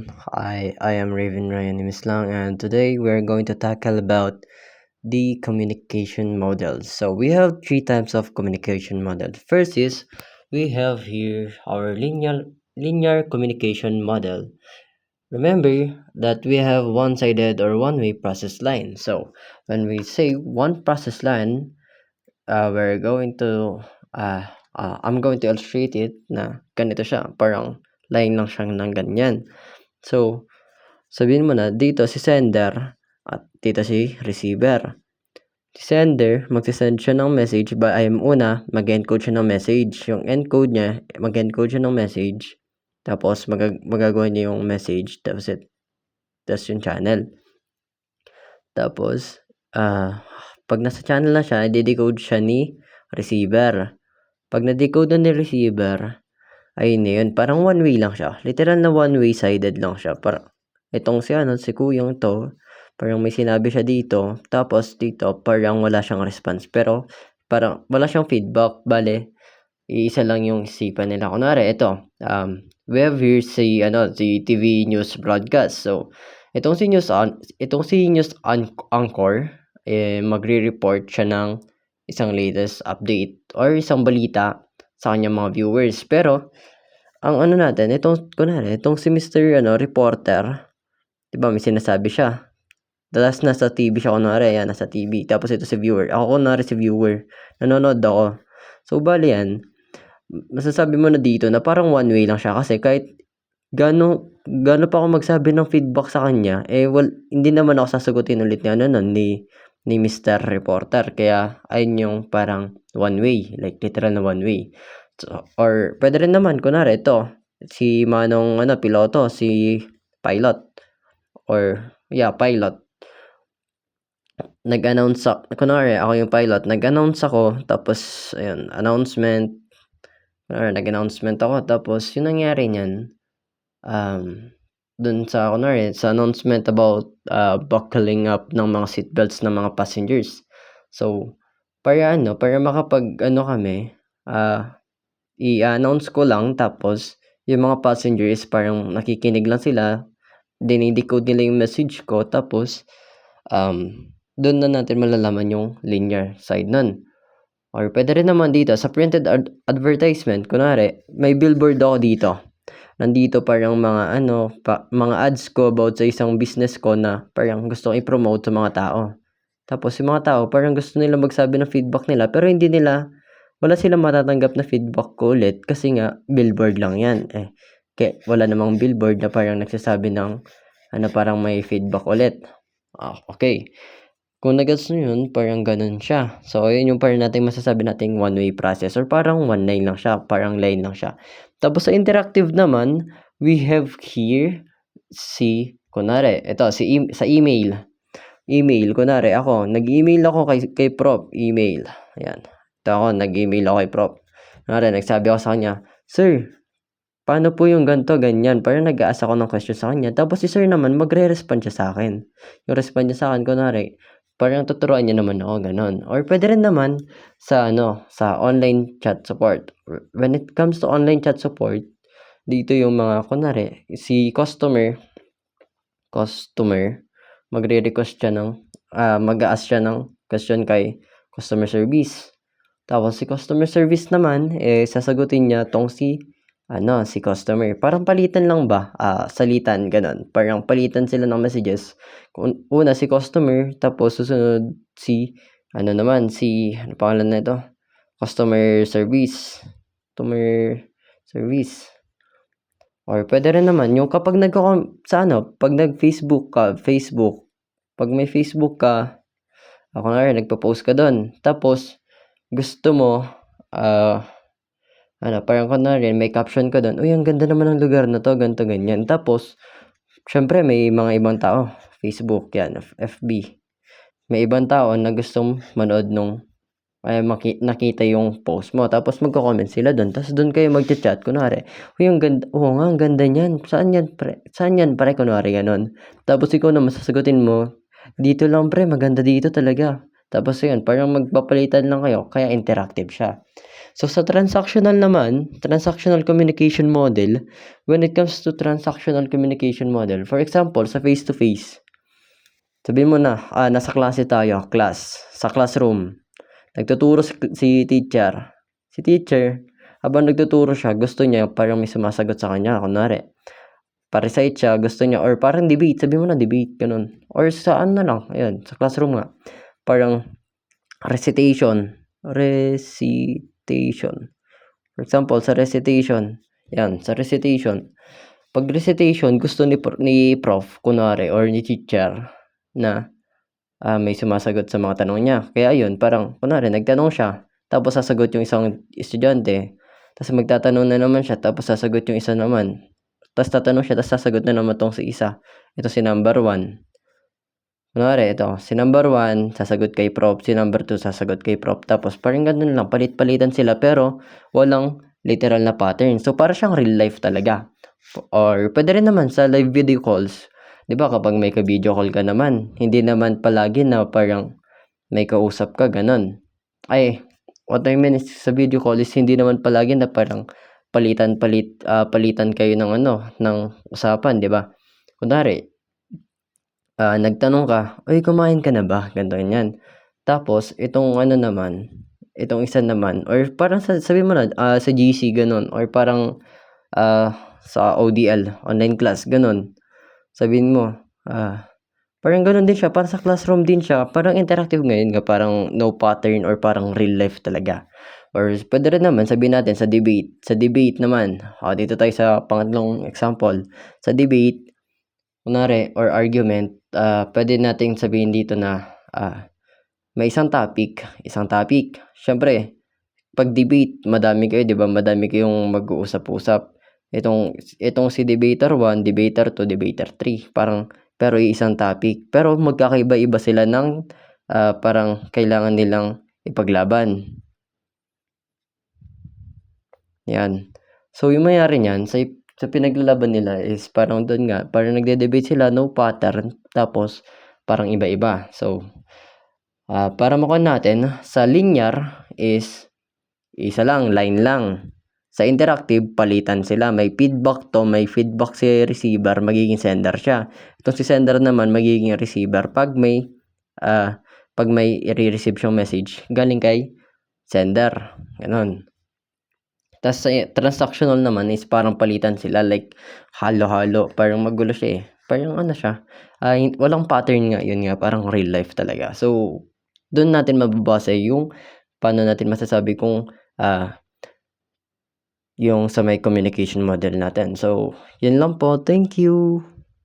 everyone. I am Raven Ryan Mislang, and today we're going to tackle about the communication models. So we have three types of communication models. First is we have here our linear communication model. Remember that we have one-sided or one-way process line. So when we say one process line, we're going to I'm going to illustrate it na ganito siya, parang line lang siyang ng ganyan. So, sabihin mo na dito si sender at dito si receiver. Si sender, magsisend siya ng message mag-encode siya ng message. Yung encode niya, mag-encode siya ng message. Tapos, magagawa niya yung message. Tapos yung channel. Tapos, pag nasa channel na siya, i-decode siya ni receiver. Pag na-decode na ni receiver, ayun na yun. Parang one way lang siya. Literal na one-way sided lang siya. Itong si kuyang to, parang may sinabi siya dito. Tapos dito, parang wala siyang response. Pero, parang wala siyang feedback. Bale, iisa lang yung isipan nila. Kunwari, ito. We have here si TV news broadcast. So, itong si news anchor, magre-report siya ng isang latest update or isang balita sa kanyang mga viewers. Pero, ang natin, itong si Mr. reporter, diba may sinasabi siya. Tapos nasa TV siya, nasa TV. Tapos ito si viewer. Ako si viewer. Nanonood ako. So, bali yan. Masasabi mo na dito na parang one way lang siya. Kasi kahit gano pa ako magsabi ng feedback sa kanya, hindi naman ako sasagutin ulit ni Mr. Reporter. Kaya, ayun yung parang one way. Like, literal na one way. So, or, pwede rin naman, ito. Si Manong, piloto. Si pilot. Pilot. Nag-announce ako yung pilot. Nag-announce ako. Tapos, ayun, announcement. Nag-announcement ako. Tapos, yung nangyari niyan, dun sa announcement about buckling up ng mga seatbelts ng mga passengers. So, para makapag kami, i-announce ko lang, tapos yung mga passengers parang nakikinig lang sila, dinidecode nila yung message ko, tapos doon na natin malalaman yung linear side nun. Or pwede rin naman dito sa printed advertisement, may billboard ako dito. Nandito parang mga ads ko about sa isang business ko na parang gusto kong i-promote sa mga tao. Tapos yung mga tao parang gusto nila magsabi ng feedback nila, pero wala silang matatanggap na feedback ko ulit kasi nga billboard lang yan. Kaya wala namang billboard na parang nagsasabi ng parang may feedback ulit. Okay. Kung nag-gets nyo yun, parang ganun siya. So, yun yung parang natin masasabi nating one-way process or parang one line lang siya, parang line lang siya. Tapos sa interactive naman, we have here sa email. Email, ako, nag-email ako kay Prof. Email. Ayan. Ito ako, nag-email ako kay Prof. Nagsabi ako sa kanya, Sir, paano po yung ganito, ganyan? Parang nag-aas ako ng question sa kanya. Tapos si Sir naman, magre-respond siya sa akin. Yung respond niya sa akin, parang tuturuan niya naman ako, ganon. Or pwede rin naman sa online chat support. When it comes to online chat support, dito yung mga, si customer, magre-request siya mag-a-ask siya ng question kay customer service. Tapos si customer service naman, sasagutin niya tong si customer. Parang palitan lang ba? Salitan, ganon. Parang palitan sila ng messages. Una si customer, tapos susunod ano pangalan na ito? Customer service. Or pwede rin naman yung kapag pag nag-Facebook ka, pag may Facebook ka, nagpo-post ka doon. Tapos gusto mo parang may caption ka doon, uy, ang ganda naman ng lugar na to, ganito, ganyan. Tapos, syempre, may mga ibang tao, Facebook, yan, FB. May ibang tao na gustong manood nakita yung post mo. Tapos, magko-comment sila doon. Tapos, doon kayo mag-chat, uy, ang ganda, ang ganda niyan. Saan yan, pare, ganon. Tapos, ikaw naman sasagutin mo, dito lang, pre, maganda dito talaga. Tapos yun, parang magpapalitan lang kayo, kaya interactive siya. So sa transactional naman, transactional communication model, when it comes to transactional communication model, for example, sa face-to-face, sabihin mo na, nasa klase tayo, sa classroom, nagtuturo si teacher. Si teacher, habang nagtuturo siya, gusto niya parang may sumasagot sa kanya, kunwari, pa-recite siya, gusto niya, or parang debate, sabihin mo na debate, ganun. Or saan na lang, ayun, sa classroom nga, parang recitation. For example, sa recitation, yan, sa recitation, pag recitation, gusto ni prof, kunwari, or ni teacher, na may sumasagot sa mga tanong niya. Kaya yun, parang, kunwari, nagtanong siya, tapos sasagot yung isang estudyante, tapos magtatanong na naman siya, tapos sasagot yung isa naman, tapos tatanong siya, tapos sasagot na naman tong si isa. Ito si number 1. Kunwari, ito, si number 1, sasagot kay prof, si number 2, sasagot kay prof. Tapos, parang ganun lang, palit-palitan sila, pero walang literal na pattern. So, para siyang real life talaga. Or, pwede rin naman sa live video calls. 'Di ba kapag may ka-video call ka naman, hindi naman palagi na parang may kausap ka, ganun. Ay, what I mean is, sa video call is hindi naman palagi na parang palitan kayo ng ng usapan, 'di ba? Kunwari, nagtanong ka, "Uy, kumain ka na ba?" Ganito, ganyan. Tapos itong naman, itong isa naman, or parang sabihin mo na, sa GC gano'n, or parang, sa ODL, online class, gano'n. Sabihin mo, parang gano'n din siya, parang sa classroom din siya, parang interactive ngayon nga, parang no pattern or parang real life talaga. Or puwede rin naman sabihin natin sa debate naman, dito tayo sa pangatlong example. Sa debate, kunwari, or argument, puwede nating sabihin dito na, may isang topic. Siyempre 'pag debate, madami kayo, 'di ba? Madami kayong mag-uusap-usap. Itong si debater 1, debater 2, debater 3, parang pero iisang topic. Pero magkakaiba-iba sila ng, parang kailangan nilang ipaglaban. 'Yan. So, yung mangyayari niyan sa pinaglalaban nila is parang dun nga, parang nagde-debate sila, no pattern, tapos parang iba-iba. So, para makuha natin, sa linear is isa lang, line lang. Sa interactive, palitan sila. May feedback si receiver, magiging sender siya. Itong si sender naman, magiging receiver pag may i-receive siyang message galing kay sender. Ganon. Tas sa transactional naman is parang palitan sila, like halo-halo, parang magulo siya, parang siya, walang pattern nga, yun nga, parang real life talaga. So, dun natin mababase yung paano natin masasabi kung, yung sa may communication model natin. So, yun lang po. Thank you.